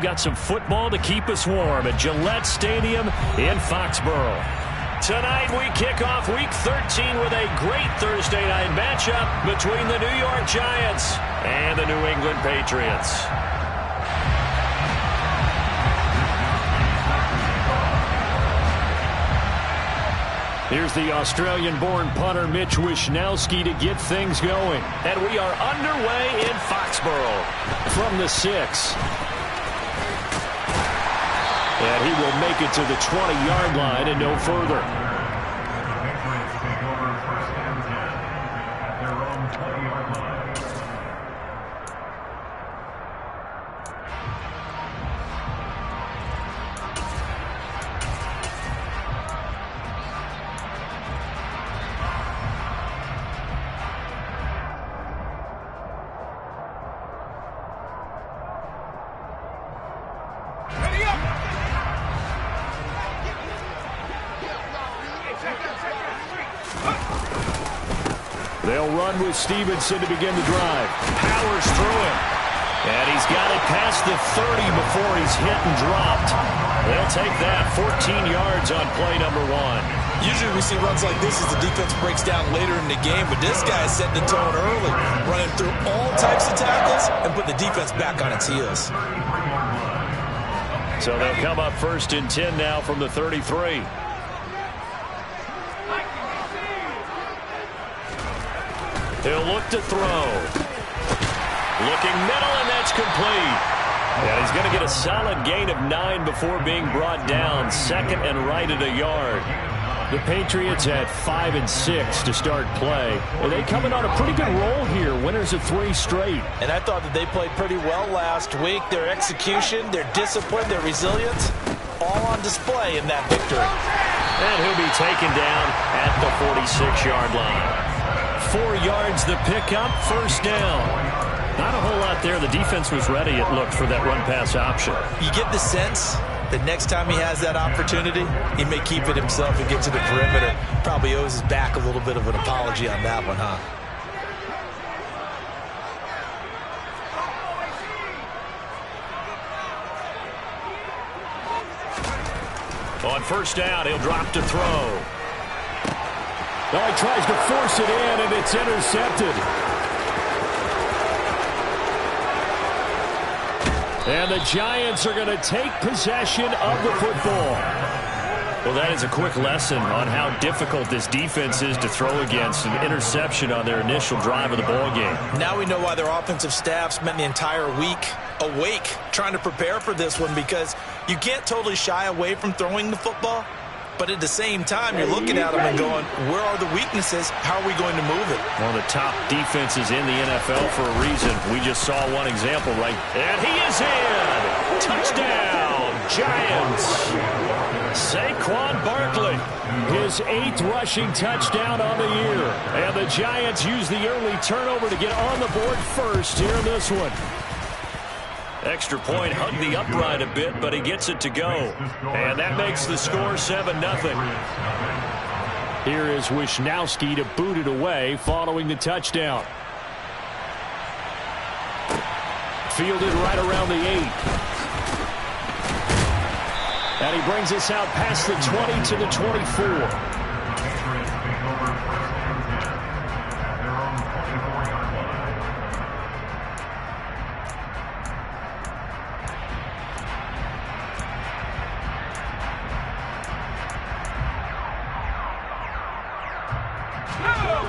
Got some football to keep us warm at Gillette Stadium in Foxborough. Tonight we kick off Week 13 with a great Thursday night matchup between the New York Giants and the New England Patriots. Here's the Australian-born punter Mitch Wishnowsky to get things going. And we are underway in Foxborough from the 6. And he will make it to the 20-yard line and no further. They'll run with Stevenson to begin the drive. Powers through him. And he's got it past the 30 before he's hit and dropped. They'll take that 14 yards on play number 1. Usually we see runs like this as the defense breaks down later in the game, but this guy is setting the tone early, running through all types of tackles and put the defense back on its heels. So they'll come up 1st and 10 now from the 33. He'll look to throw. Looking middle, and that's complete. And he's going to get a solid gain of 9 before being brought down. 2nd and right at a yard. The Patriots at 5 and 6 to start play. And they coming on a pretty good roll here. Winners of 3 straight. And I thought that they played pretty well last week. Their execution, their discipline, their resilience, all on display in that victory. And he'll be taken down at the 46-yard line. 4 yards the pickup, 1st down. Not a whole lot there. The defense was ready, it looked, for that run-pass option. You get the sense that next time he has that opportunity, he may keep it himself and get to the perimeter. Probably owes his back a little bit of an apology on that one, huh? On 1st down, he'll drop to throw. Well, he tries to force it in, and it's intercepted. And the Giants are going to take possession of the football. Well, that is a quick lesson on how difficult this defense is to throw against. An interception on their initial drive of the ballgame. Now we know why their offensive staff spent the entire week awake trying to prepare for this one, because you can't totally shy away from throwing the football. But at the same time, you're looking at them and going, where are the weaknesses? How are we going to move it? One of the top defenses in the NFL for a reason. We just saw one example, right? And he is in! Touchdown, Giants! Saquon Barkley, his 8th rushing touchdown on the year. And the Giants use the early turnover to get on the board first here in this one. Extra point, hugged the upright a bit, but he gets it to go. And that makes the score 7-0. Here is Wishnowsky to boot it away following the touchdown. Fielded right around the 8. And he brings us out past the 20 to the 24.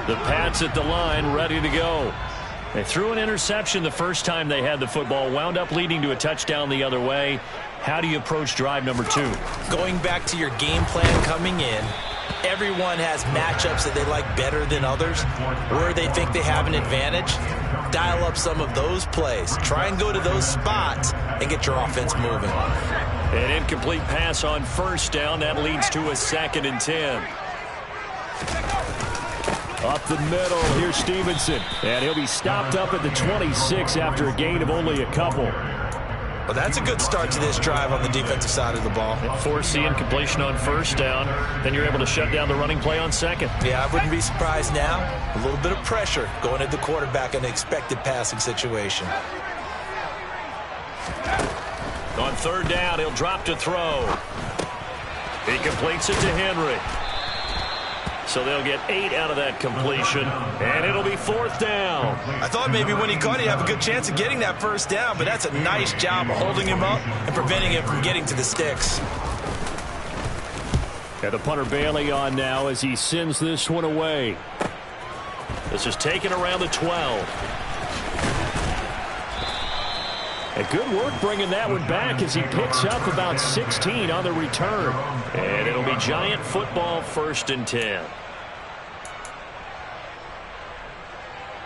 The Pats at the line, ready to go. They threw an interception the first time they had the football, wound up leading to a touchdown the other way. How do you approach drive number 2? Going back to your game plan coming in, everyone has matchups that they like better than others, where they think they have an advantage. Dial up some of those plays. Try and go to those spots and get your offense moving. An incomplete pass on 1st down. That leads to a 2nd and 10. Up the middle, here's Stevenson. And he'll be stopped up at the 26 after a gain of only a couple. Well, that's a good start to this drive on the defensive side of the ball. Force the incompletion on 1st down. Then you're able to shut down the running play on 2nd. Yeah, I wouldn't be surprised now. A little bit of pressure going at the quarterback in an expected passing situation. On third down, he'll drop to throw. He completes it to Henry. So they'll get 8 out of that completion, and it'll be fourth down. I thought maybe when he caught it, he'd have a good chance of getting that first down, but that's a nice job of holding him up and preventing him from getting to the sticks. And the punter Bailey on now as he sends this one away. This is taken around the 12. And good work bringing that one back as he picks up about 16 on the return. And it'll be Giant football, 1st and 10.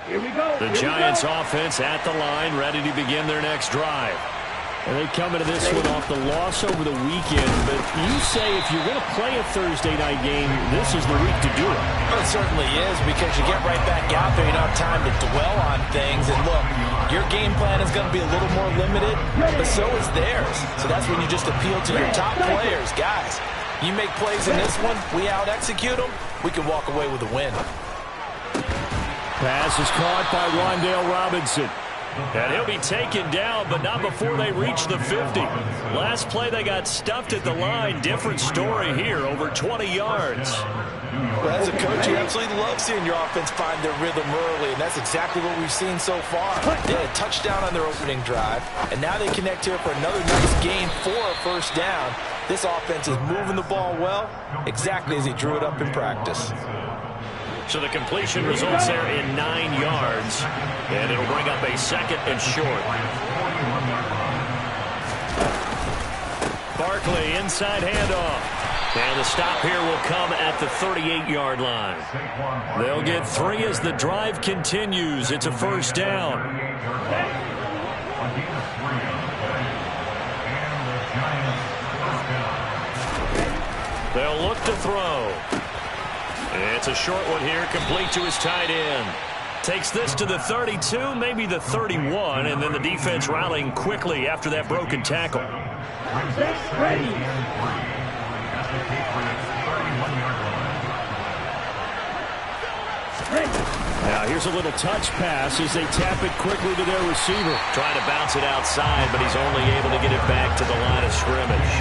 Here we go. The Giants offense at the line, ready to begin their next drive. And they come into this one off the loss over the weekend. But you say if you're going to play a Thursday night game, this is the week to do it. Well, it certainly is, because you get right back out there. You don't have time to dwell on things. And look, your game plan is going to be a little more limited, but so is theirs. So that's when you just appeal to your top players. Guys, you make plays in this one, we out-execute them, we can walk away with a win. Pass is caught by Wan'Dale Robinson. And he'll be taken down, but not before they reach the 50. Last play, they got stuffed at the line. Different story here, over 20 yards. Well, as a coach, you absolutely love seeing your offense find their rhythm early, and that's exactly what we've seen so far. They had a touchdown on their opening drive, and now they connect here for another nice gain for a first down. This offense is moving the ball well, exactly as he drew it up in practice. So the completion results there in 9 yards, and it'll bring up a 2nd and short. Barkley, inside handoff. And the stop here will come at the 38-yard line. They'll get 3 as the drive continues. It's a first down. They'll look to throw. It's a short one here, complete to his tight end. Takes this to the 32, maybe the 31, and then the defense rallying quickly after that broken tackle. Now here's a little touch pass as they tap it quickly to their receiver. Trying to bounce it outside, but he's only able to get it back to the line of scrimmage.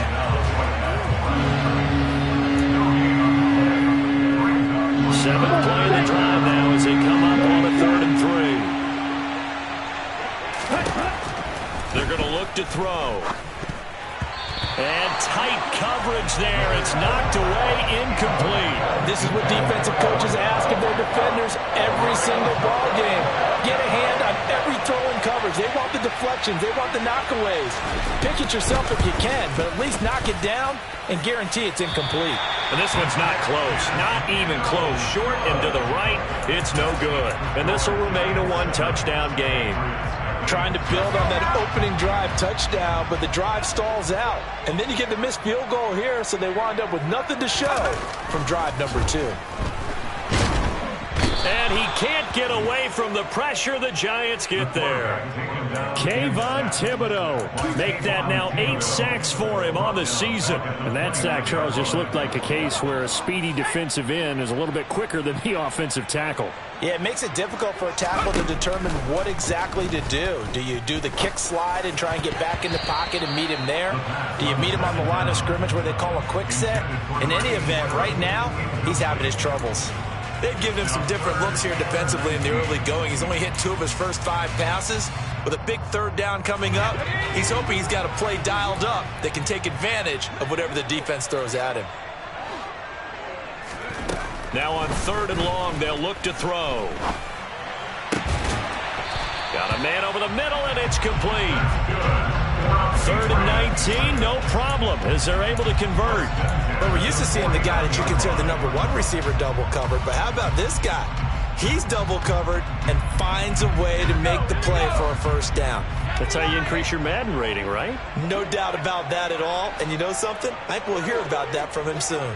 7th play of the drive now as they come up on a 3rd and 3. They're going to look to throw. And tight coverage there. It's knocked away, incomplete. This is what defensive coaches ask of their defenders every single ball game. Get a hand on every throw in coverage. They want the deflections. They want the knockaways. Pick it yourself if you can, but at least knock it down and guarantee it's incomplete. And this one's not close. Not even close. Short and to the right. It's no good. And this will remain a 1-touchdown game. Trying to build on that opening drive touchdown, but the drive stalls out. And then you get the missed field goal here, so they wind up with nothing to show from drive number 2. And he can't get away from the pressure. The Giants get there. Kayvon Thibodeau make that now 8 sacks for him on the season. And that sack, Charles, just looked like a case where a speedy defensive end is a little bit quicker than the offensive tackle. Yeah, it makes it difficult for a tackle to determine what exactly to do. Do you do the kick slide and try and get back in the pocket and meet him there? Do you meet him on the line of scrimmage where they call a quick set? In any event, right now, he's having his troubles. They've given him some different looks here defensively in the early going. He's only hit 2 of his first 5 passes. With a big 3rd down coming up, he's hoping he's got a play dialed up that can take advantage of whatever the defense throws at him. Now on 3rd and long, they'll look to throw. Got a man over the middle, and it's complete. 3rd and 19, no problem, as they're able to convert. Well, we're used to seeing the guy that you consider the number 1 receiver double covered, but how about this guy? He's double covered and finds a way to make the play for a first down. That's how you increase your Madden rating, right? No doubt about that at all. And you know something? I think we'll hear about that from him soon.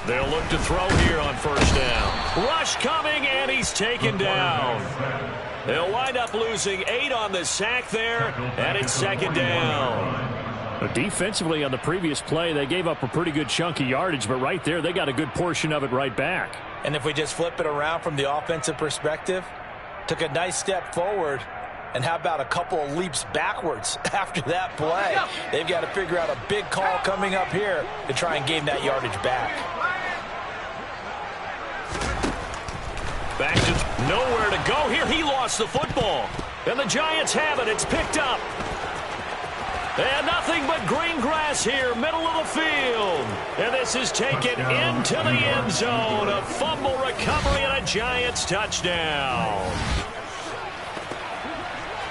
They'll look to throw here on first down. Rush coming, and he's taken down. They'll wind up losing 8 on the sack there, and it's 2nd down. Defensively on the previous play, they gave up a pretty good chunk of yardage, but right there, they got a good portion of it right back. And if we just flip it around from the offensive perspective, took a nice step forward, And how about a couple of leaps backwards after that play? They've got to figure out a big call coming up here to try and gain that yardage back. Back to nowhere to go here. He lost the football. And the Giants have it. It's picked up. And nothing but green grass here, middle of the field. And this is taken into the end zone. A fumble recovery and a Giants touchdown.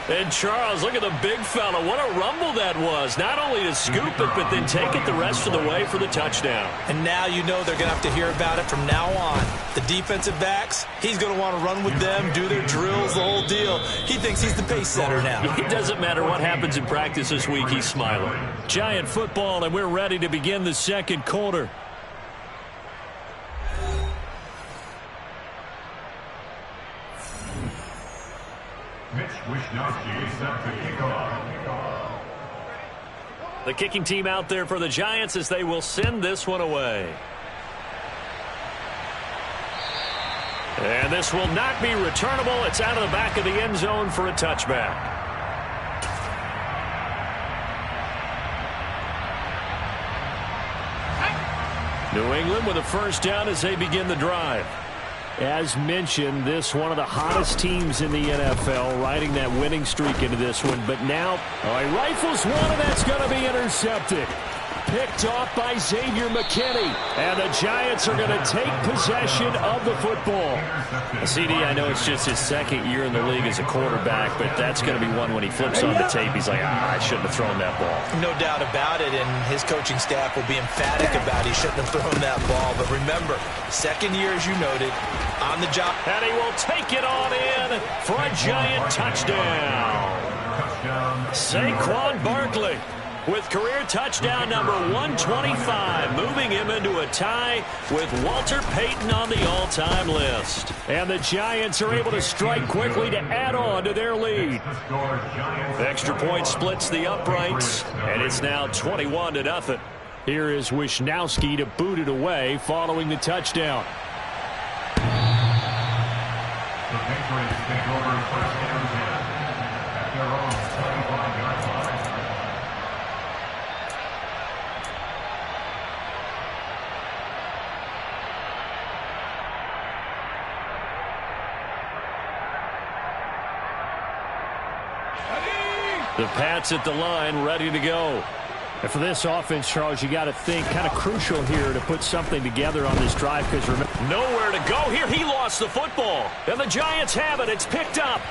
And Charles, look at the big fella. What a rumble that was. Not only to scoop it, but then take it the rest of the way for the touchdown. And now you know they're going to have to hear about it from now on. The defensive backs, he's going to want to run with them, do their drills, the whole deal. He thinks he's the pace setter now. It doesn't matter what happens in practice this week. He's smiling. Giant football, and we're ready to begin the second quarter. The kicking team out there for the Giants as they will send this one away. And this will not be returnable. It's out of the back of the end zone for a touchback. New England with a first down as they begin the drive. As mentioned, this one of the hottest teams in the NFL, riding that winning streak into this one. But now, he rifles one, and that's going to be intercepted. Picked off by Xavier McKinney. And the Giants are going to take possession of the football. CD, I know it's just his second year in the league as a quarterback, but that's going to be one when he flips on the tape. He's like, I shouldn't have thrown that ball. No doubt about it, and his coaching staff will be emphatic about he shouldn't have thrown that ball. But remember, second year, as you noted, on the job. And he will take it on in for a Giant touchdown. Saquon Barkley with career touchdown number 125, moving him into a tie with Walter Payton on the all-time list. And the Giants are able to strike quickly to add on to their lead. The extra point splits the uprights, and it's now 21-0. Here is Wisnowski to boot it away following the touchdown. The Patriots take over first and 10 at their own 25-yard line. The Pats at the line, ready to go. And for this offense, Charles, you got to think kind of crucial here to put something together on this drive, because remember, nowhere to go here. He lost the football, and the Giants have it. It's picked up,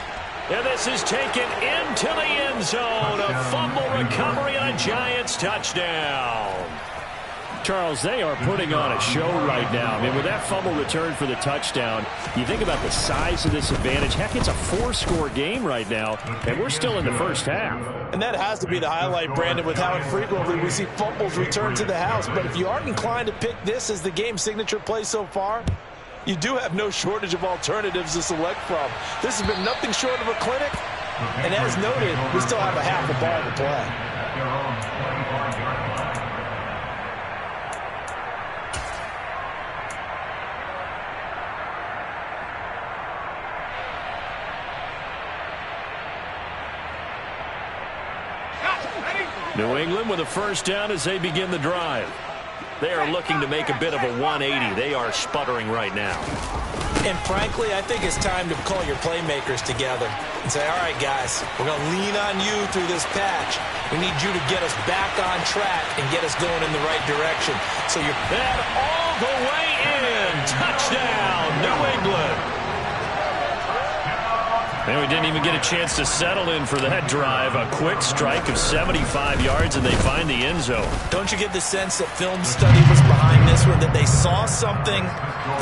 and this is taken into the end zone. A fumble recovery and a Giants touchdown. Charles, they are putting on a show right now. I mean, with that fumble return for the touchdown, you think about the size of this advantage. Heck, it's a 4-score game right now, and we're still in the first half. And that has to be the highlight, Brandon, with how infrequently we see fumbles return to the house. But if you aren't inclined to pick this as the game's signature play so far, you do have no shortage of alternatives to select from. This has been nothing short of a clinic. And as noted, we still have a half a ball to play. New England with a first down as they begin the drive. They are looking to make a bit of a 180. They are sputtering right now. And frankly, I think it's time to call your playmakers together and say, all right, guys, we're going to lean on you through this patch. We need you to get us back on track and get us going in the right direction. So you're all the way in. Touchdown, New England. And we didn't even get a chance to settle in for that drive. A quick strike of 75 yards, and they find the end zone. Don't you get the sense that film study was behind this one, that they saw something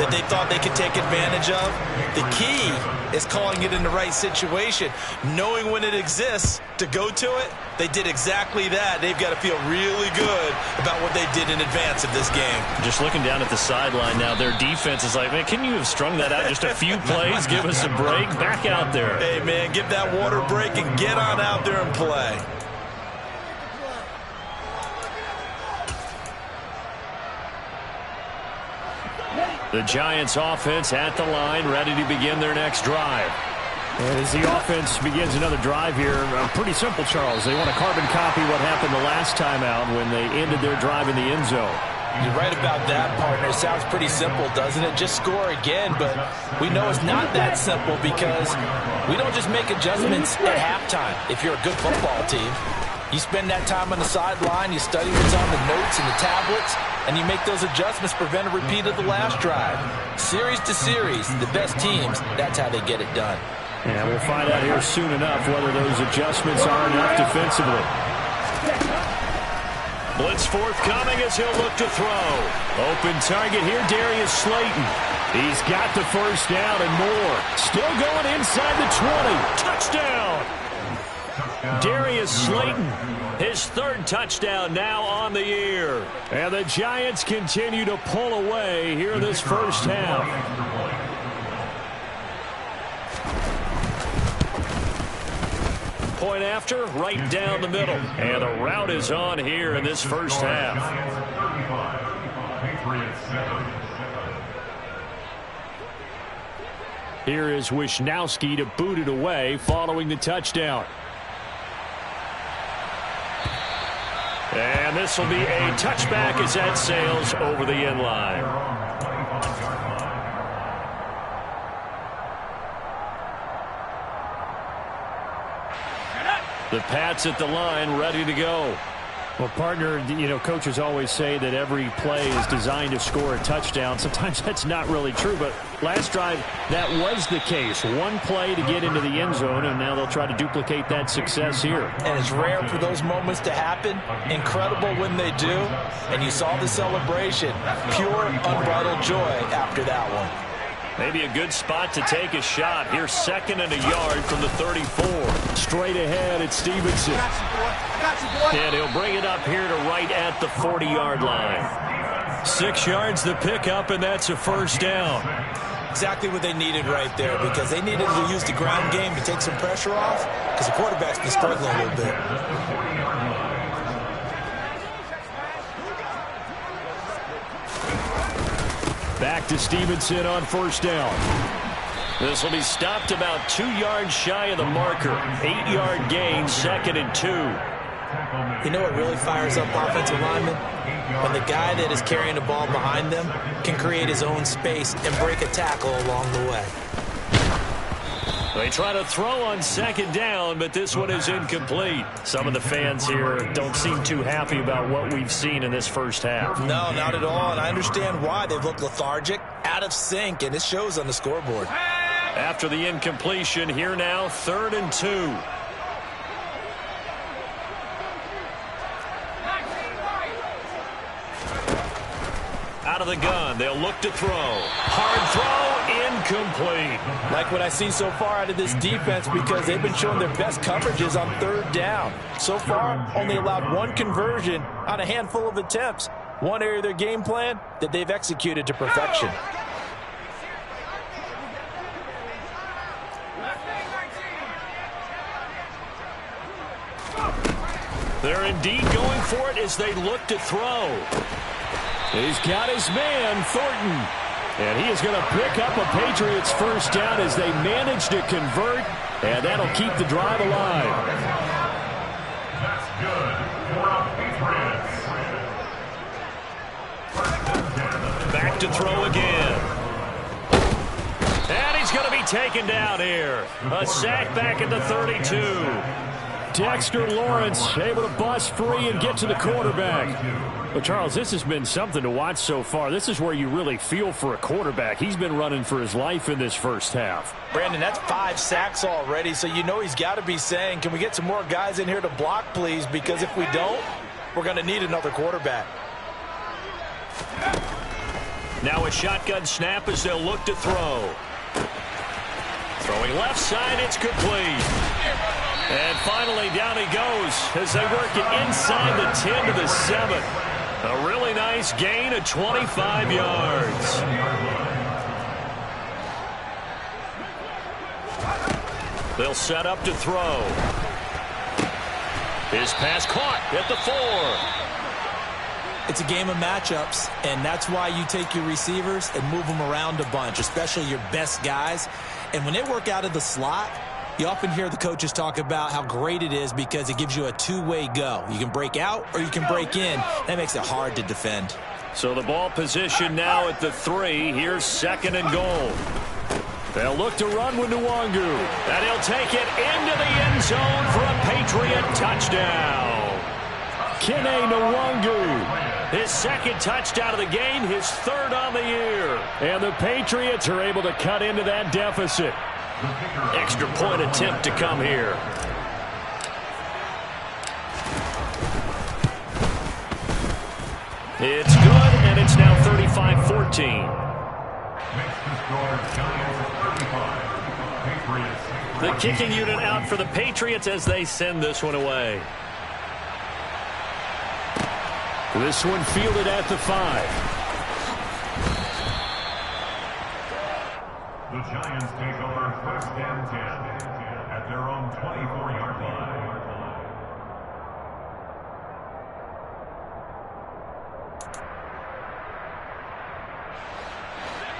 that they thought they could take advantage of? The key is calling it in the right situation, knowing when it exists to go to it. They did exactly that. They've got to feel really good about what they did in advance of this game. Just looking down at the sideline now, their defense is like, man, can you have strung that out just a few plays? Give us a break. Back out there. Hey, man, give that water break and get on out there and play. The Giants offense at the line, ready to begin their next drive. And as the offense begins another drive here, pretty simple, Charles. They want to carbon copy what happened the last time out when they ended their drive in the end zone. You're right about that, partner. It sounds pretty simple, doesn't it? Just score again, but we know it's not that simple because we don't just make adjustments at halftime if you're a good football team. You spend that time on the sideline, you study what's on the notes and the tablets, and you make those adjustments, prevent a repeat of the last drive. Series to series, the best teams, that's how they get it done. Yeah, we'll find out here soon enough whether those adjustments are enough defensively. Blitz forthcoming as he'll look to throw. Open target here, Darius Slayton. He's got the first down and more. Still going inside the 20. Touchdown! Darius Slayton, his third touchdown now on the year. And the Giants continue to pull away here in this first half. Point after, right down the middle. And the route is on here in this first half. Here is Wisnowski to boot it away following the touchdown. And this will be a touchback as that sails over the end line. The Pats at the line, ready to go. Well, partner, you know, coaches always say that every play is designed to score a touchdown. Sometimes that's not really true, but last drive, that was the case. One play to get into the end zone, and now they'll try to duplicate that success here. And it's rare for those moments to happen. Incredible when they do. And you saw the celebration. Pure, unbridled joy after that one. Maybe a good spot to take a shot. Here's 2nd and a yard from the 34. Straight ahead, it's Stevenson. And he'll bring it up here to right at the 40-yard line. 6 yards the pickup, and that's a first down. Exactly what they needed right there, because they needed to use the ground game to take some pressure off, because the quarterback's been struggling a little bit. Back to Stevenson on first down. This will be stopped about 2 yards shy of the marker. 8-yard gain, 2nd and 2. You know what really fires up offensive linemen? When the guy that is carrying the ball behind them can create his own space and break a tackle along the way. They try to throw on 2nd down, but this one is incomplete. Some of the fans here don't seem too happy about what we've seen in this first half. No, not at all, and I understand why. They've looked lethargic, out of sync, and it shows on the scoreboard. After the incompletion, here now, 3rd and 2. Out of the gun, they'll look to throw. Hard throw, incomplete. Like what I see so far out of this defense, because they've been showing their best coverages on 3rd down. So far, only allowed 1 conversion on a handful of attempts. One area of their game plan that they've executed to perfection. They're indeed going for it as they look to throw. He's got his man, Thornton. And he is going to pick up a Patriots first down as they manage to convert. And that'll keep the drive alive. That's good for the Patriots. Back to throw again. And he's going to be taken down here. A sack back at the 32. Dexter Lawrence able to bust free and get to the quarterback. Well, Charles, this has been something to watch so far. This is where you really feel for a quarterback. He's been running for his life in this first half. Brandon, that's 5 sacks already, so you know he's got to be saying, can we get some more guys in here to block, please? Because if we don't, we're going to need another quarterback. Now a shotgun snap as they'll look to throw. Throwing left side, it's complete. And finally, down he goes as they work it inside the 10 to the 7. A really nice gain of 25 yards. They'll set up to throw. His pass caught at the 4. It's a game of matchups, and that's why you take your receivers and move them around a bunch, especially your best guys. And when they work out of the slot, you often hear the coaches talk about how great it is because it gives you a two-way go. You can break out or you can break in. That makes it hard to defend. So the ball position now at the 3. Here's 2nd and goal. They'll look to run with Nwangu. And he'll take it into the end zone for a Patriot touchdown. Kene Nwangu. His 2nd touchdown of the game, his 3rd on the year. And the Patriots are able to cut into that deficit. Extra point attempt to come here. It's good, and it's now 35-14. The kicking unit out for the Patriots as they send this one away. This one fielded at the 5. The Giants take over 1st and 10 at their own 24-yard line.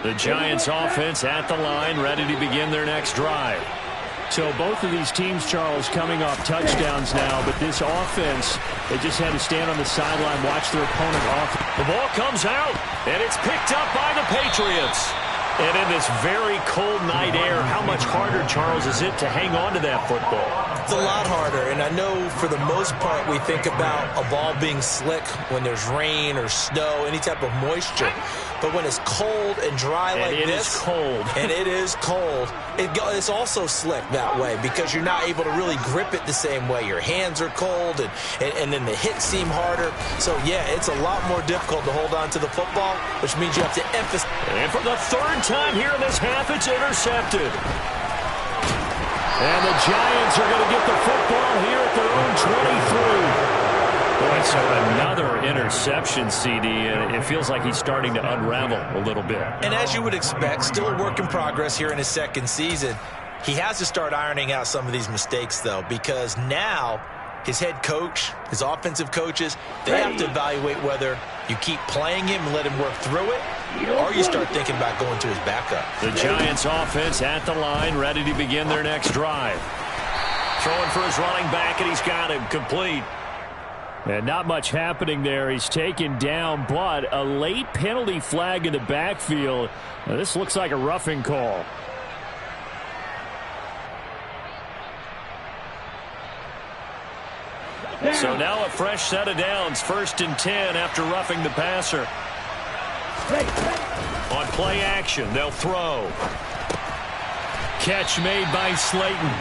The Giants offense at the line, ready to begin their next drive. So both of these teams, Charles, coming off touchdowns now, but this offense, they just had to stand on the sideline, watch their opponent off. The ball comes out, and it's picked up by the Patriots. And in this very cold night air, how much harder, Charles, is it to hang on to that football? It's a lot harder, and I know for the most part we think about a ball being slick when there's rain or snow, any type of moisture. But when it's cold and dry like this, it is cold. And it is cold, it's also slick that way because you're not able to really grip it the same way. Your hands are cold, and then the hits seem harder. So, yeah, it's a lot more difficult to hold on to the football, which means you have to emphasize. And for the 3rd time here in this half, it's intercepted. And the Giants are going to get the football here at their own 23. Boy, so another interception, CD, and it feels like he's starting to unravel a little bit. And as you would expect, still a work in progress here in his 2nd season. He has to start ironing out some of these mistakes, though, because now his head coach, his offensive coaches, they have to evaluate whether you keep playing him and let him work through it, or you start thinking about going to his backup. The Giants offense at the line, ready to begin their next drive. Throwing for his running back, and he's got him complete. And not much happening there. He's taken down, but a late penalty flag in the backfield. Now, this looks like a roughing call. So now a fresh set of downs. 1st and 10 after roughing the passer. On play action, they'll throw. Catch made by Slayton.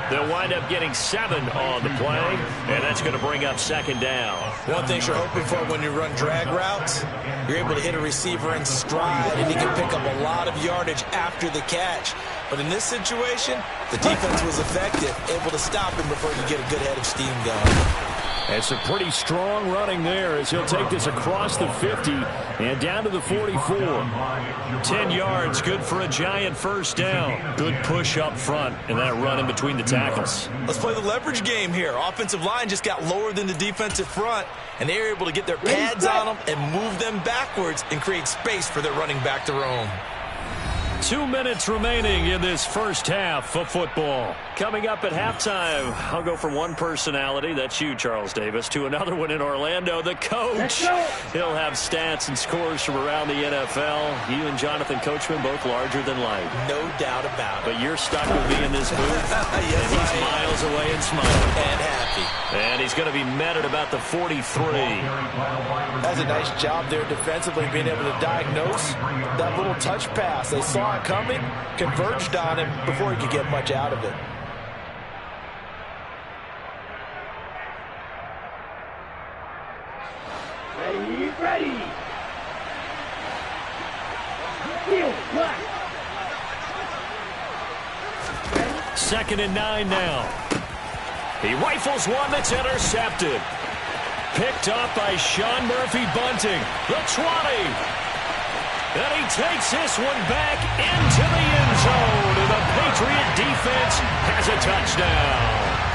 They'll wind up getting 7 on the play, and that's going to bring up 2nd down. One thing you're hoping for when you run drag routes, you're able to hit a receiver in stride, and he can pick up a lot of yardage after the catch. But in this situation, the defense was effective, able to stop him before he could get a good head of steam going. And some pretty strong running there as he'll take this across the 50 and down to the 44. 10 yards, good for a Giant 1st down. Good push up front and that run in between the tackles. Let's play the leverage game here. Offensive line just got lower than the defensive front, and they were able to get their pads on them and move them backwards and create space for their running back to roam. 2 minutes remaining in this 1st half of football. Coming up at halftime, I'll go from one personality, that's you, Charles Davis, to another one in Orlando, the coach. He'll have stats and scores from around the NFL. You and Jonathan Coachman both larger than life. No doubt about it. But you're stuck with me in this booth. Yes, and he's miles away and smiling. And happy. And he's going to be met at about the 43. That's a nice job there defensively, being able to diagnose that little touch pass. They saw it coming, converged on him before he could get much out of it. Ready. 2nd and 9 now. He rifles one that's intercepted. Picked up by Sean Murphy Bunting. The 20. And he takes this one back into the end zone. And the Patriot defense has a touchdown.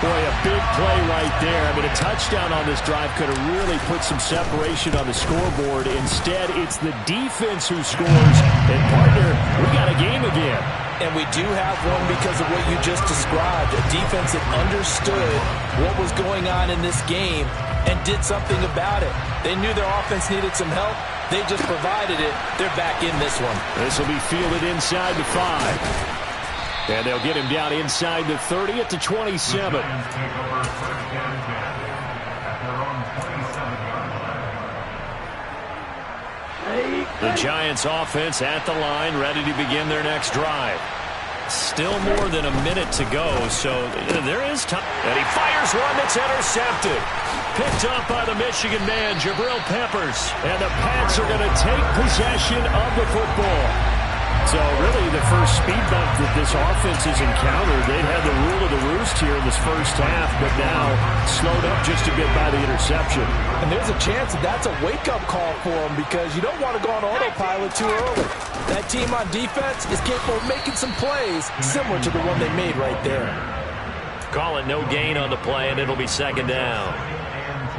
Boy, a big play right there. I mean, a touchdown on this drive could have really put some separation on the scoreboard. Instead, it's the defense who scores. And, partner, we got a game again. And we do have one because of what you just described. A defense that understood what was going on in this game and did something about it. They knew their offense needed some help. They just provided it. They're back in this one. This will be fielded inside the 5. And they'll get him down inside the 30 at the 27. The Giants offense at the line, ready to begin their next drive. Still more than a minute to go, so there is time. And he fires one that's intercepted. Picked up by the Michigan man, Jabril Peppers. And the Pats are going to take possession of the football. So really the first speed bump that this offense has encountered, they've had the rule of the roost here in this first half, but now slowed up just a bit by the interception. And there's a chance that that's a wake-up call for them because you don't want to go on autopilot too early. That team on defense is capable of making some plays similar to the one they made right there. Call it no gain on the play, and it'll be second down.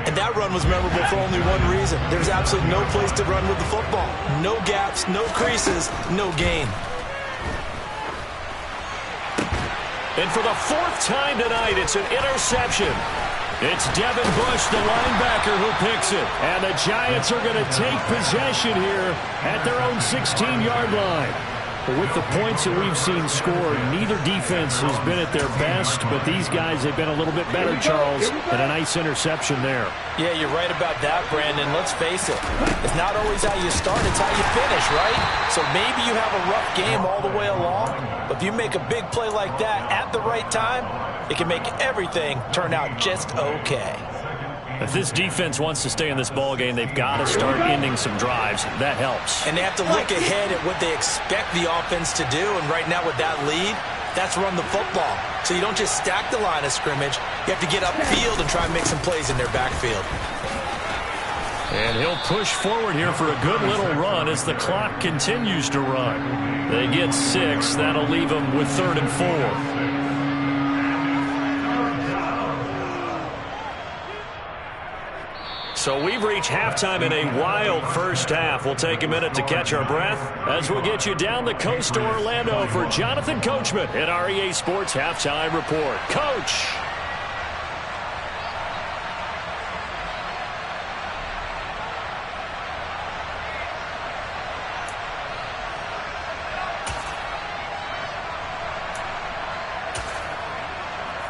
And that run was memorable for only one reason. There's absolutely no place to run with the football. No gaps, no creases, no gain. And for the 4th time tonight, it's an interception. It's Devin Bush, the linebacker, who picks it. And the Giants are going to take possession here at their own 16-yard line. But with the points that we've seen scored, neither defense has been at their best, but these guys have been a little bit better, Charles, and a nice interception there. Yeah, you're right about that, Brandon. Let's face it. It's not always how you start, it's how you finish, right? So maybe you have a rough game all the way along, but if you make a big play like that at the right time, it can make everything turn out just okay. If this defense wants to stay in this ballgame, they've got to start ending some drives. That helps. And they have to look ahead at what they expect the offense to do. And right now with that lead, that's run the football. So you don't just stack the line of scrimmage. You have to get upfield and try and make some plays in their backfield. And he'll push forward here for a good little run as the clock continues to run. They get 6. That'll leave them with 3rd and 4. So we've reached halftime in a wild first half. We'll take a minute to catch our breath as we'll get you down the coast to Orlando for Jonathan Coachman at our EA Sports Halftime Report. Coach!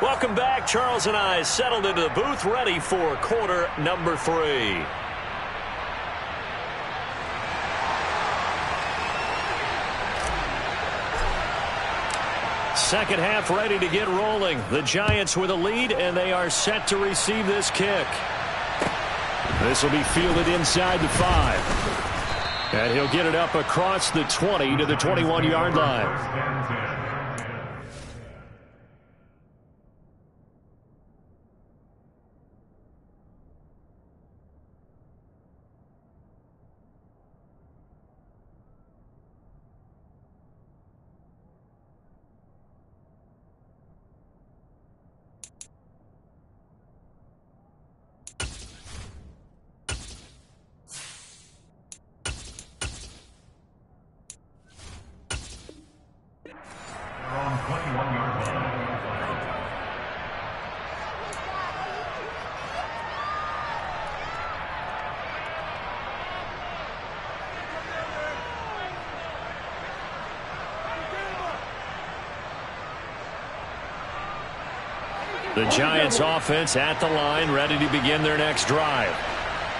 Welcome back. Charles and I settled into the booth, ready for quarter number 3. Second half ready to get rolling. The Giants with a lead, and they are set to receive this kick. This will be fielded inside the 5. And he'll get it up across the 20 to the 21-yard line. The Giants offense at the line, ready to begin their next drive.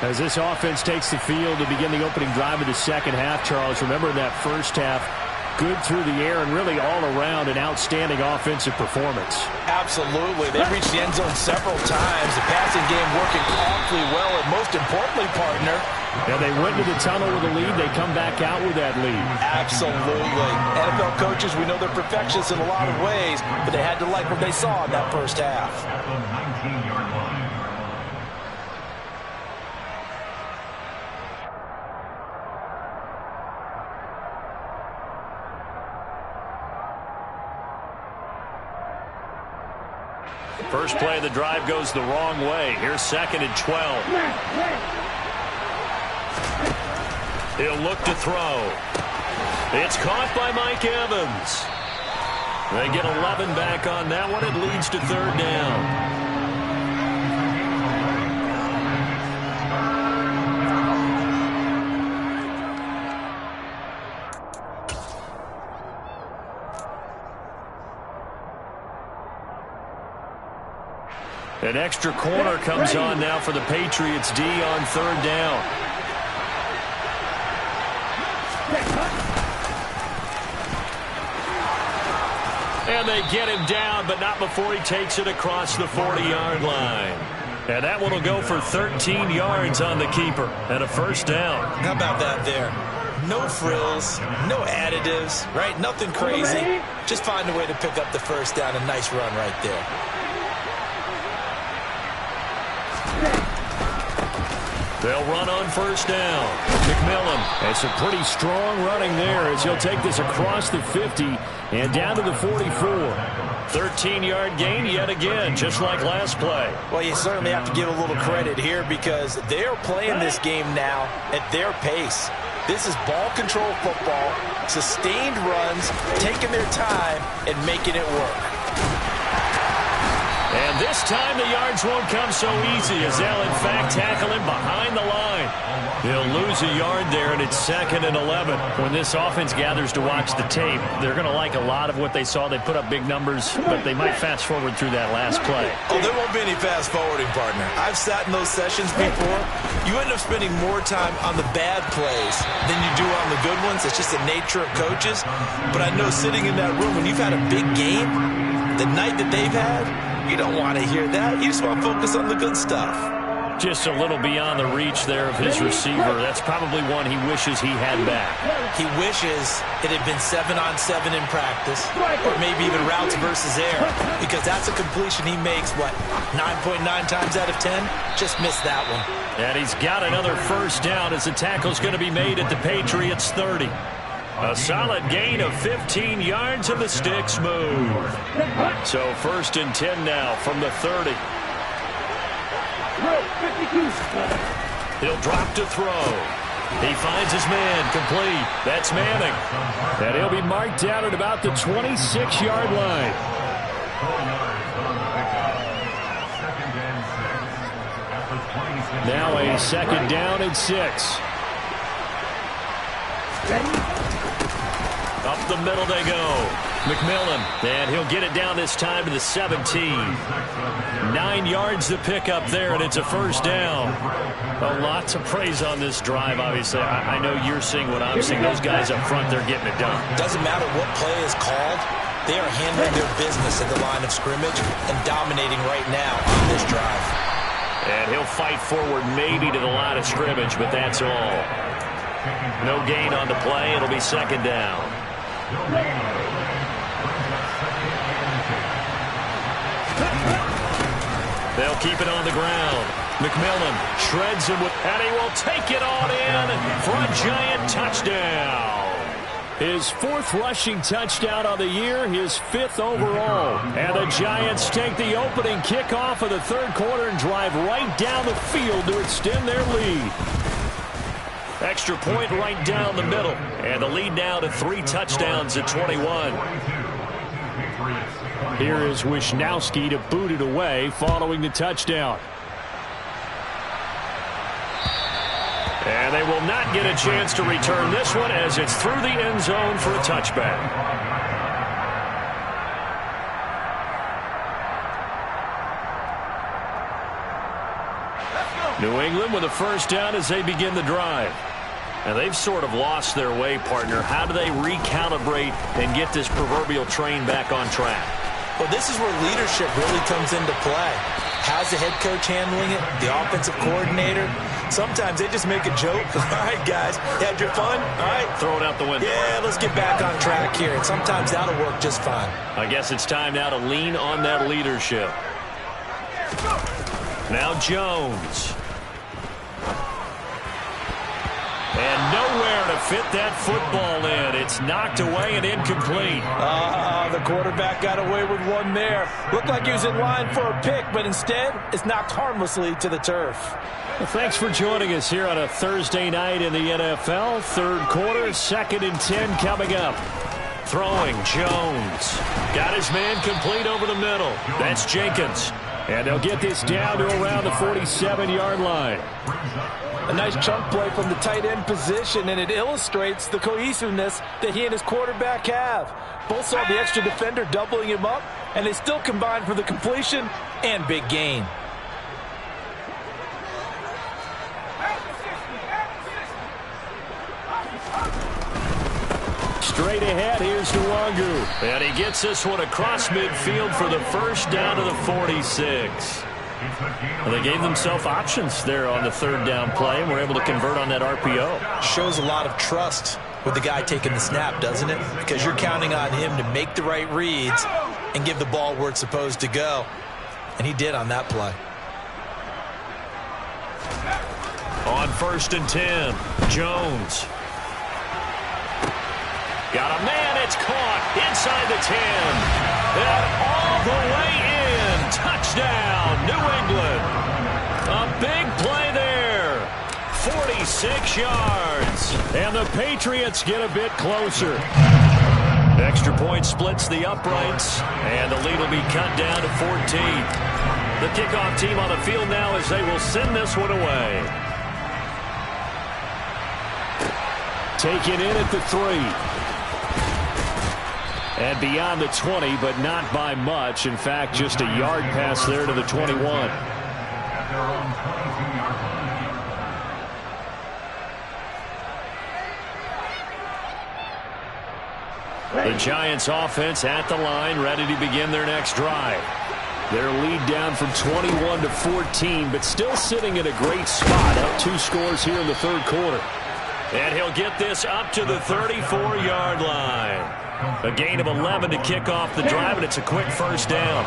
As this offense takes the field to begin the opening drive of the second half, Charles, remember in that first half, good through the air and really all around an outstanding offensive performance. Absolutely. They reached the end zone several times. The passing game working awfully well, and most importantly, partner, yeah, they went to the tunnel with a lead. They come back out with that lead. Absolutely. NFL coaches, we know they're perfectionists in a lot of ways, but they had to like what they saw in that first half. At the 19-yard line. First play of the drive goes the wrong way. Here's 2nd and 12. He'll look to throw. It's caught by Mike Evans. They get 11 back on that one. It leads to 3rd down. An extra corner comes on now for the Patriots D on 3rd down. And they get him down, but not before he takes it across the 40-yard line. And that one will go for 13 yards on the keeper and a 1st down. How about that there? No frills, no additives, right? Nothing crazy. Just find a way to pick up the 1st down. A nice run right there. They'll run on 1st down. McMillan. It's a pretty strong running there as he'll take this across the 50 and down to the 44. 13-yard gain yet again, just like last play. Well, you certainly have to give a little credit here because they're playing this game now at their pace. This is ball control football, sustained runs, taking their time and making it work. And this time the yards won't come so easy as they'll in fact tackle him behind the line. They'll lose a yard there, and it's 2nd and 11. When this offense gathers to watch the tape, they're going to like a lot of what they saw. They put up big numbers, but they might fast forward through that last play. Oh, there won't be any fast forwarding, partner. I've sat in those sessions before. You end up spending more time on the bad plays than you do on the good ones. It's just the nature of coaches. But I know sitting in that room, when you've had a big game, the night that they've had, you don't want to hear that. You just want to focus on the good stuff. Just a little beyond the reach there of his receiver. That's probably one he wishes he had back. He wishes it had been 7-on-7 in practice, or maybe even routes versus air, because that's a completion he makes, what, 9.9 times out of 10? Just missed that one. And he's got another 1st down as the tackle's going to be made at the Patriots 30. A solid gain of 15 yards, and the sticks move. So 1st and 10 now from the 30. He'll drop to throw. He finds his man complete. That's Manning. And he'll be marked down at about the 26-yard line. Now a 2nd down and 6. Up the middle they go. McMillan, and he'll get it down this time to the 17. 9 yards to pick up there, and it's a 1st down. Well, lots of praise on this drive, obviously. I know you're seeing what I'm seeing. Those guys up front, they're getting it done. Doesn't matter what play is called. They are handling their business at the line of scrimmage and dominating right now on this drive. And he'll fight forward maybe to the line of scrimmage, but that's all. No gain on the play. It'll be 2nd down. They'll keep it on the ground. McMillan shreds him with, and he will take it on in for a giant touchdown. His 4th rushing touchdown of the year, his 5th overall. And the Giants take the opening kickoff of the 3rd quarter and drive right down the field to extend their lead. Extra point right down the middle. And the lead now to 3 touchdowns at 21. Here is Wisnowski to boot it away following the touchdown. And they will not get a chance to return this one as it's through the end zone for a touchback. New England with a 1st down as they begin the drive. And they've sort of lost their way, partner. How do they recalibrate and get this proverbial train back on track? Well, this is where leadership really comes into play. How's the head coach handling it? The offensive coordinator? Sometimes they just make a joke. All right, guys, you had your fun? All right. Throw it out the window. Yeah, let's get back on track here. And sometimes that'll work just fine. I guess it's time now to lean on that leadership. Now Jones. And nowhere to fit that football in. It's knocked away and incomplete. The quarterback got away with one there. Looked like he was in line for a pick, but instead, it's knocked harmlessly to the turf. Well, thanks for joining us here on a Thursday night in the NFL. Third quarter, 2nd and 10 coming up. Throwing, Jones. Got his man complete over the middle. That's Jenkins. And they'll get this down to around the 47-yard line. A nice chunk play from the tight end position, and it illustrates the cohesiveness that he and his quarterback have. Both saw the extra defender doubling him up, and they still combined for the completion and big gain. Straight ahead, here's Nwangu. And he gets this one across midfield for the first down to the 46. Well, they gave themselves options there on the third down play and were able to convert on that RPO. Shows a lot of trust with the guy taking the snap, doesn't it? Because you're counting on him to make the right reads and give the ball where it's supposed to go. And he did on that play. On 1st and 10, Jones. Got a man, it's caught inside the 10. And all the way in. Touchdown, New England. A big play there. 46 yards. And the Patriots get a bit closer. Extra point splits the uprights, and the lead will be cut down to 14. The kickoff team on the field now as they will send this one away. Taken in at the 3. And beyond the 20, but not by much. In fact, just a yard pass there to the 21. The Giants offense at the line, ready to begin their next drive. Their lead down from 21 to 14, but still sitting in a great spot. Up 2 scores here in the third quarter. And he'll get this up to the 34-yard line. A gain of 11 to kick off the drive, and it's a quick first down.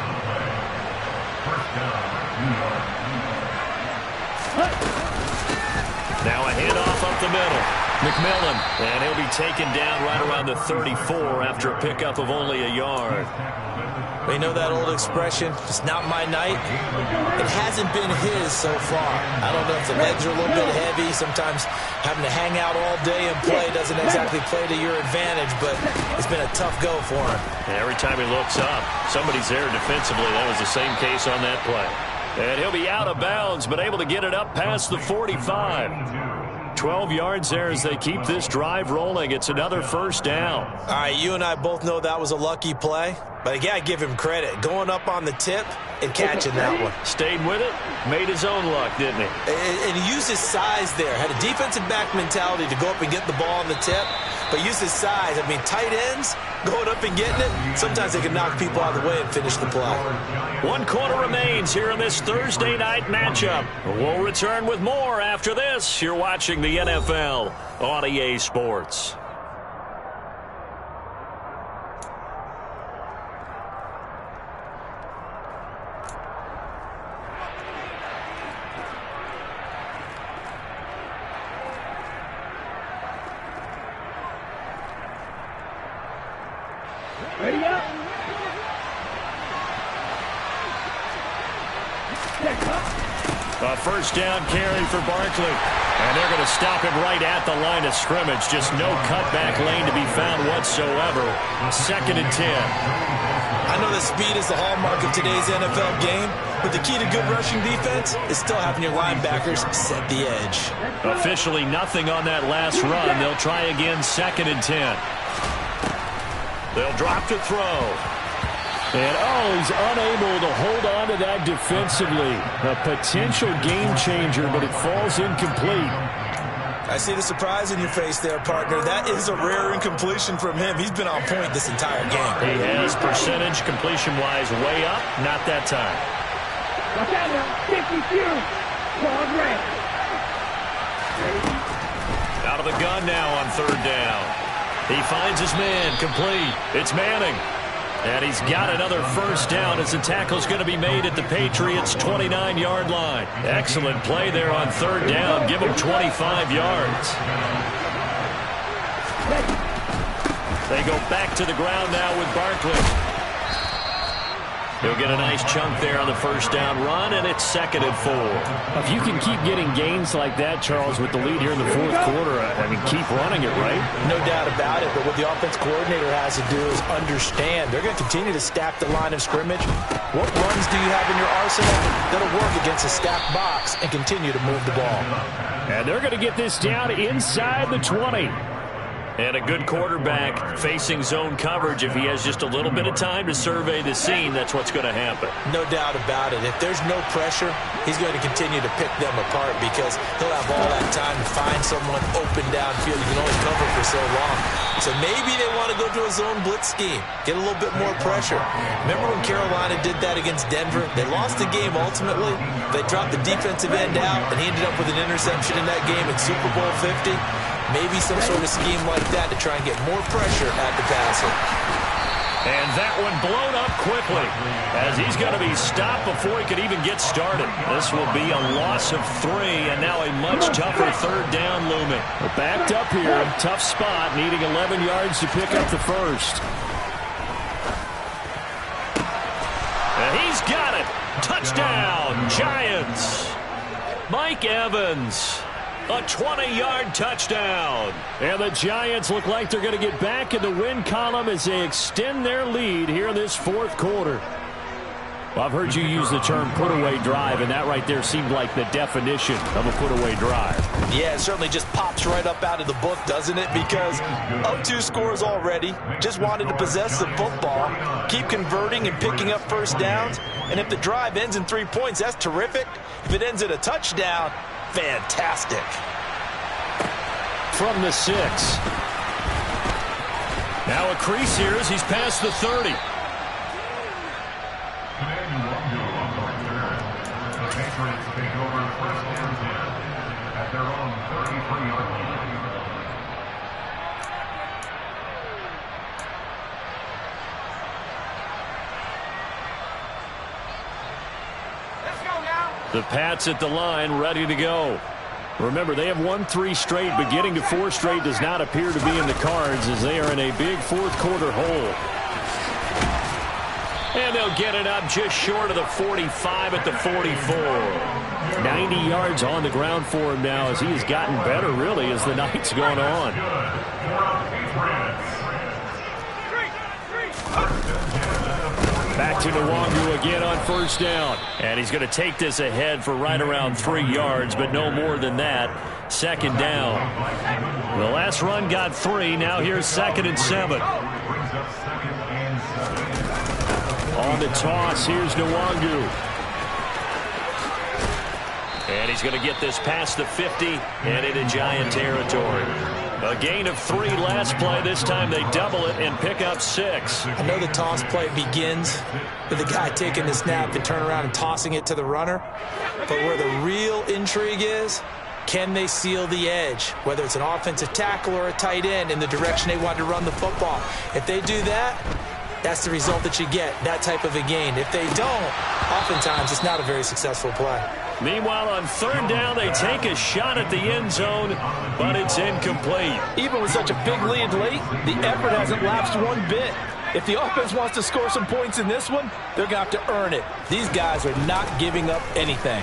Now a handoff up the middle. McMillan, and he'll be taken down right around the 34 after a pickup of only a yard. We know that old expression, it's not my night. It hasn't been his so far. I don't know if the legs are a little bit heavy. Sometimes having to hang out all day and play doesn't exactly play to your advantage, but it's been a tough go for him. And every time he looks up, somebody's there defensively. That was the same case on that play. And he'll be out of bounds, but able to get it up past the 45. 12 yards there as they keep this drive rolling. It's another first down. All right, you and I both know that was a lucky play. But again, I give him credit. Going up on the tip and catching that one. Stayed with it, made his own luck, didn't he? And he used his size there. Had a defensive back mentality to go up and get the ball on the tip. But used his size. I mean, tight ends going up and getting it, sometimes they can knock people out of the way and finish the play. 1 quarter remains here in this Thursday night matchup. We'll return with more after this. You're watching the NFL on EA Sports. Ready up. A first down carry for Barkley. And they're going to stop him right at the line of scrimmage. Just no cutback lane to be found whatsoever. 2nd and 10. I know that speed is the hallmark of today's NFL game, but the key to good rushing defense is still having your linebackers set the edge. Officially nothing on that last run. They'll try again 2nd and 10. They'll drop to throw. And, he's unable to hold on to that defensively. A potential game changer, but it falls incomplete. I see the surprise in your face there, partner. That is a rare incompletion from him. He's been on point this entire game. He has percentage completion-wise way up. Not that time. Watch out now. 50 few. Ball red. Out of the gun now on 3rd down. He finds his man complete. It's Manning. And he's got another first down as the tackle's going to be made at the Patriots' 29-yard line. Excellent play there on third down. Give him 25 yards. They go back to the ground now with Barkley. He'll get a nice chunk there on the first down run, and it's 2nd and 4. If you can keep getting gains like that, Charles, with the lead here in the fourth quarter, I mean, keep running it, right? No doubt about it, but what the offense coordinator has to do is understand they're going to continue to stack the line of scrimmage. What runs do you have in your arsenal that'll work against a stacked box and continue to move the ball? And they're going to get this down inside the 20. And a good quarterback facing zone coverage. If he has just a little bit of time to survey the scene, that's what's going to happen. No doubt about it. If there's no pressure, he's going to continue to pick them apart because he'll have all that time to find someone open downfield. You can only cover for so long. So maybe they want to go to a zone blitz scheme, get a little bit more pressure. Remember when Carolina did that against Denver? They lost the game ultimately. They dropped the defensive end out, and he ended up with an interception in that game in Super Bowl 50. Maybe some sort of scheme like that to try and get more pressure at the passer. And that one blown up quickly as he's going to be stopped before he could even get started. This will be a loss of 3, and now a much tougher third down looming. We're backed up here. Tough spot, needing 11 yards to pick up the first. And he's got it. Touchdown, Giants. Mike Evans. A 20-yard touchdown. And the Giants look like they're going to get back in the win column as they extend their lead here in this fourth quarter. Well, I've heard you use the term put-away drive, and that right there seemed like the definition of a put-away drive. Yeah, it certainly just pops right up out of the book, doesn't it? Because up 2 scores already, just wanted to possess the football, keep converting and picking up first downs. And if the drive ends in 3 points, that's terrific. If it ends in a touchdown, fantastic. From the 6. Now a crease here as he's past the 30. The Patriots take over first and 10 at their own 33-yard line. The Pats at the line, ready to go. Remember, they have won 3 straight, but getting to 4 straight does not appear to be in the cards as they are in a big fourth quarter hole. And they'll get it up just short of the 45 at the 44. 90 yards on the ground for him now as he has gotten better, really, as the night's gone on. Back to Nwangu again on first down. And he's going to take this ahead for right around 3 yards, but no more than that. 2nd down. The last run got 3. Now here's 2nd and 7. On the toss, here's Nwangu. And he's going to get this past the 50 and into Giant territory. A gain of 3 last play. This time they double it and pick up 6. I know the toss play begins with the guy taking the snap and turn around and tossing it to the runner. But where the real intrigue is, can they seal the edge? Whether it's an offensive tackle or a tight end in the direction they want to run the football. If they do that, that's the result that you get, that type of a gain. If they don't, oftentimes it's not a very successful play. Meanwhile, on third down, they take a shot at the end zone, but it's incomplete. Even with such a big lead late, the effort hasn't lapsed one bit. If the offense wants to score some points in this one, they're going to have to earn it. These guys are not giving up anything.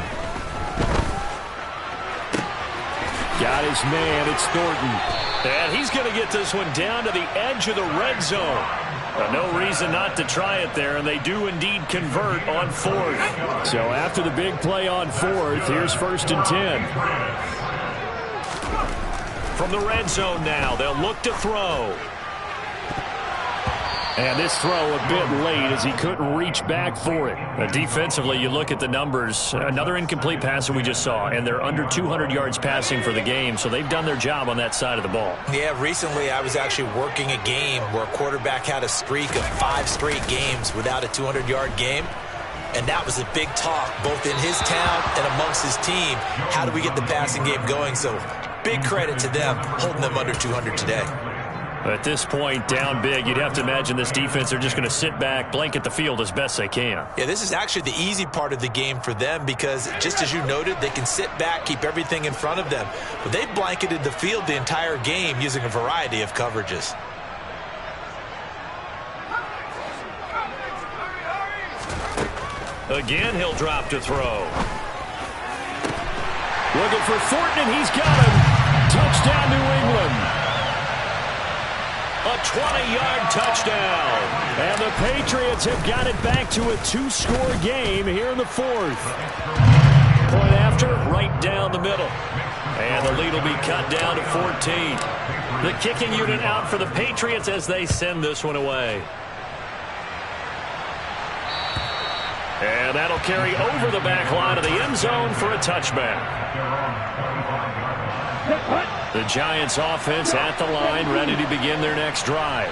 Got his man, it's Thornton. And he's going to get this one down to the edge of the red zone. No reason not to try it there, and they do indeed convert on 4th. So after the big play on 4th, here's 1st and 10. From the red zone now, they'll look to throw. And this throw a bit late as he couldn't reach back for it. Defensively, you look at the numbers. Another incomplete pass that we just saw, and they're under 200 yards passing for the game, so they've done their job on that side of the ball. Yeah, recently I was actually working a game where a quarterback had a streak of 5 straight games without a 200-yard game. And that was a big talk, both in his town and amongst his team. How do we get the passing game going? So big credit to them, holding them under 200 today. At this point, down big, you'd have to imagine this defense, they're just going to sit back, blanket the field as best they can. Yeah, this is actually the easy part of the game for them because, just as you noted, they can sit back, keep everything in front of them. But they've blanketed the field the entire game using a variety of coverages. Again, he'll drop to throw. Looking for Thornton, and he's got him. Touchdown, New England. A 20-yard touchdown. And the Patriots have got it back to a 2-score game here in the fourth. Point after, right down the middle. And the lead will be cut down to 14. The kicking unit out for the Patriots as they send this one away. And that'll carry over the back line of the end zone for a touchback. The Giants offense at the line, ready to begin their next drive.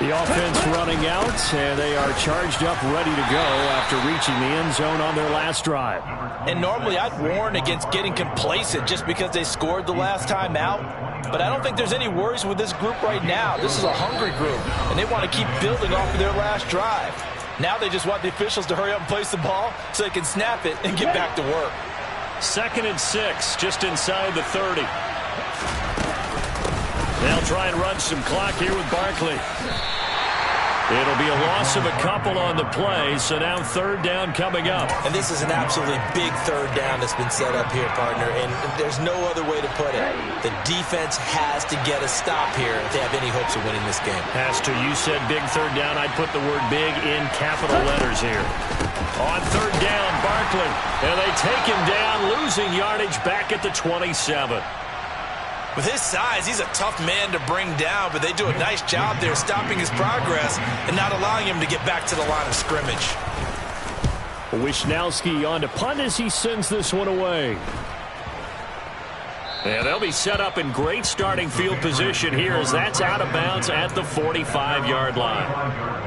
The offense running out, and they are charged up, ready to go after reaching the end zone on their last drive. And normally I'd warn against getting complacent just because they scored the last time out. But I don't think there's any worries with this group right now. This is a hungry group, and they want to keep building off of their last drive. Now they just want the officials to hurry up and place the ball so they can snap it and get back to work. 2nd and 6, just inside the 30. They'll try and run some clock here with Barkley. It'll be a loss of a couple on the play, so now 3rd down coming up. And this is an absolutely big 3rd down that's been set up here, partner, and there's no other way to put it. The defense has to get a stop here if they have any hopes of winning this game. Has to. You said big 3rd down. I'd put the word big in capital letters here. On 3rd down, Barkley. And they take him down, losing yardage back at the 27. With his size, he's a tough man to bring down, but they do a nice job there stopping his progress and not allowing him to get back to the line of scrimmage. Wisnowski on to punt as he sends this one away. And they'll be set up in great starting field position here as that's out of bounds at the 45-yard line.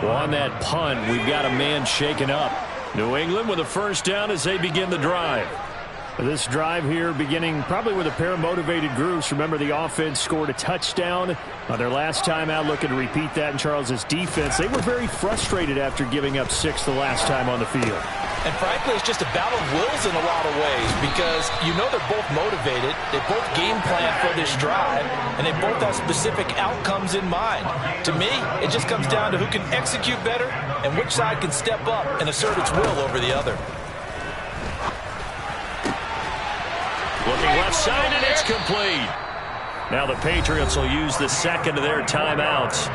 Well, on that punt, we've got a man shaken up. New England with a 1st down as they begin the drive. This drive here beginning probably with a pair of motivated groups. Remember, the offense scored a touchdown on their last time out, looking to repeat that in Charles's defense. They were very frustrated after giving up 6 the last time on the field. And frankly, it's just a battle of wills in a lot of ways because you know they're both motivated, they both game plan for this drive, and they both have specific outcomes in mind. To me, it just comes down to who can execute better and which side can step up and assert its will over the other. Looking left side, and it's complete. Now the Patriots will use the 2nd of their timeouts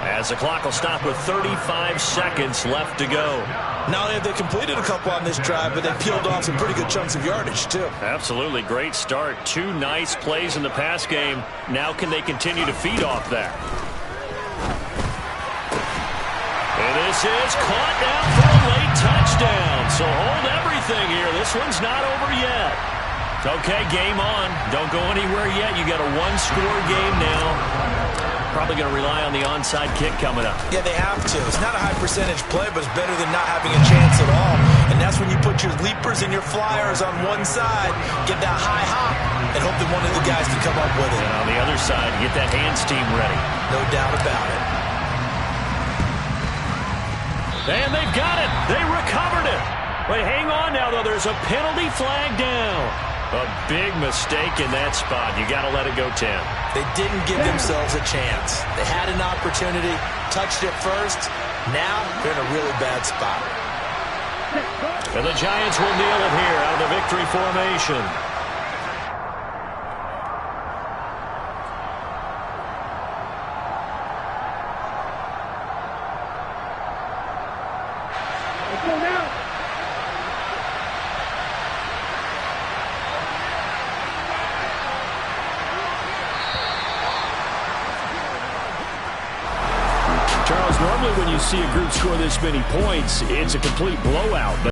as the clock will stop with 35 seconds left to go. Not only have they completed a couple on this drive, but they peeled off some pretty good chunks of yardage, too. Absolutely great start. 2 nice plays in the pass game. Now can they continue to feed off that? And this is caught down for a late touchdown. So hold everything here. This one's not over yet. Okay, game on. Don't go anywhere yet. You got a 1-score game now. Probably going to rely on the onside kick coming up. Yeah, they have to. It's not a high percentage play, but it's better than not having a chance at all. And that's when you put your leapers and your flyers on one side, get that high hop, and hope that one of the guys can come up with it. And on the other side, get that hands team ready. No doubt about it. And they've got it. They recovered it. Wait, hang on now, though. There's a penalty flag down. A big mistake in that spot. You got to let it go 10. They didn't give themselves a chance. They had an opportunity, touched it first. Now they're in a really bad spot. And the Giants will kneel it here out of the victory formation. Let's go now. Charles, normally when you see a group score this many points, it's a complete blowout.